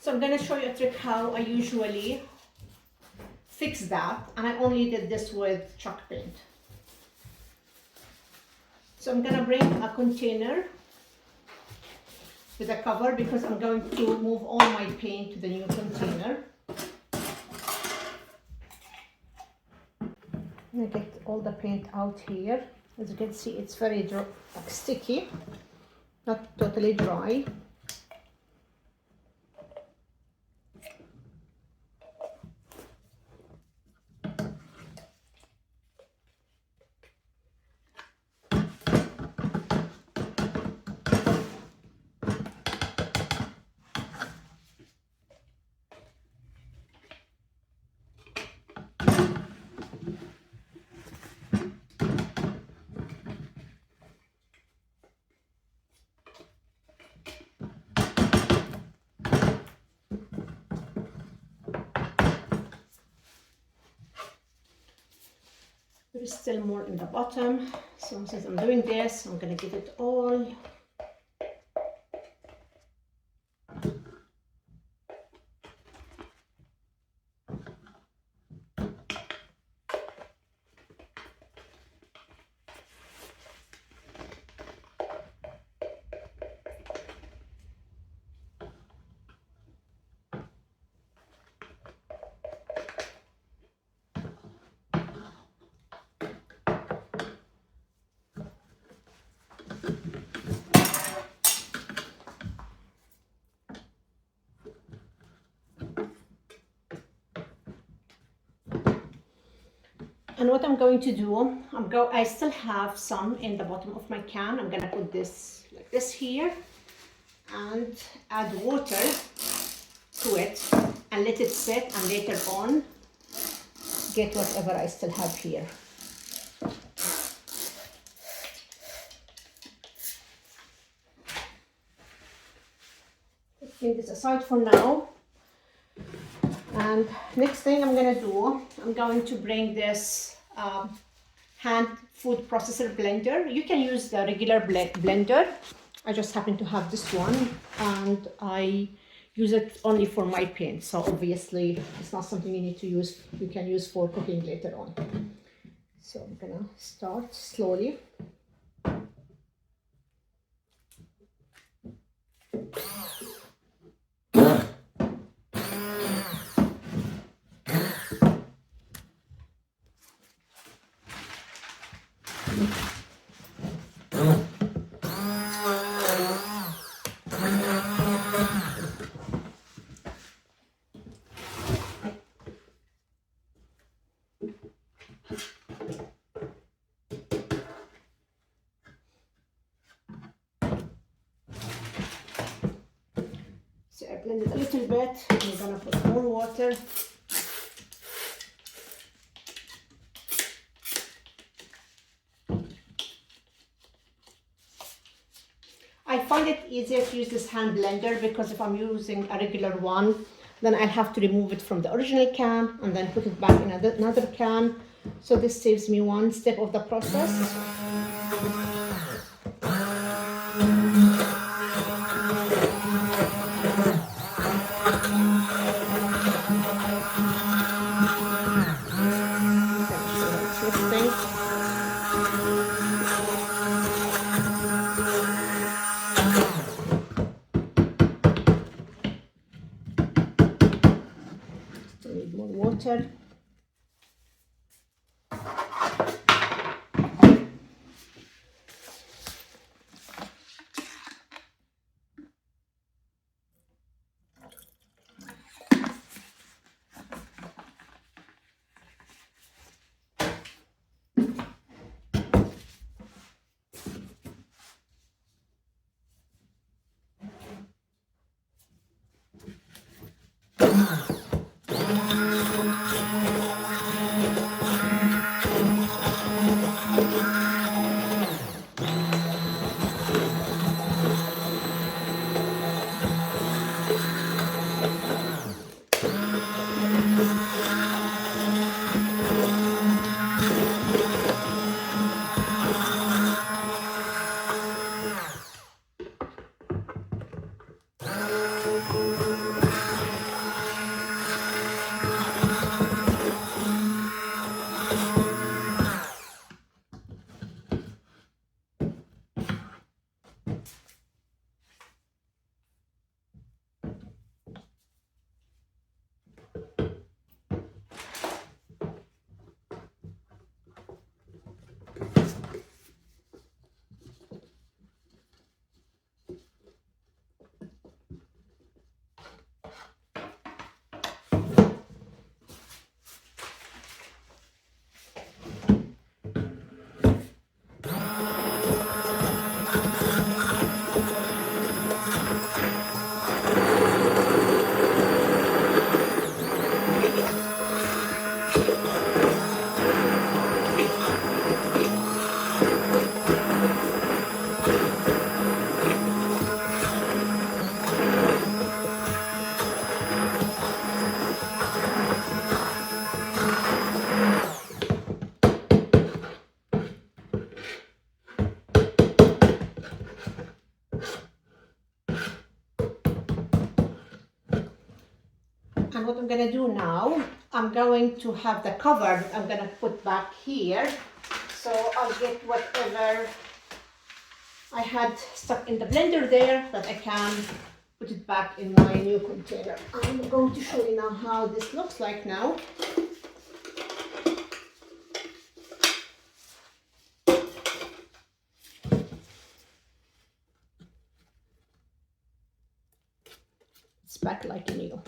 So I'm going to show you a trick how I usually fix that, and I only did this with chalk paint. So I'm going to bring a container with a cover because I'm going to move all my paint to the new container. I'm going to get all the paint out here. As you can see, it's very dry, like sticky, not totally dry. There is still more in the bottom, so since I'm doing this, I'm going to get it all. And what I'm going to do, I still have some in the bottom of my can. I'm going to put this like this here and add water to it and let it sit, and later on get whatever I still have here. Leave this aside for now. And next thing I'm going to do, I'm going to bring this hand food processor blender. You can use the regular blender. I just happen to have this one, and I use it only for my paint. So obviously it's not something you need to use. You can use for cooking later on. So I'm going to start slowly. So I blend it a little bit. I'm gonna put more water. I find it easier to use this hand blender because if I'm using a regular one, then I'll have to remove it from the original can and then put it back in another can. So this saves me one step of the process. Still need more water. And what I'm gonna do now, I'm going to have the cover that I'm gonna put back here. So I'll get whatever I had stuck in the blender there that I can put it back in my new container. I'm going to show you now how this looks like now. It's back like new.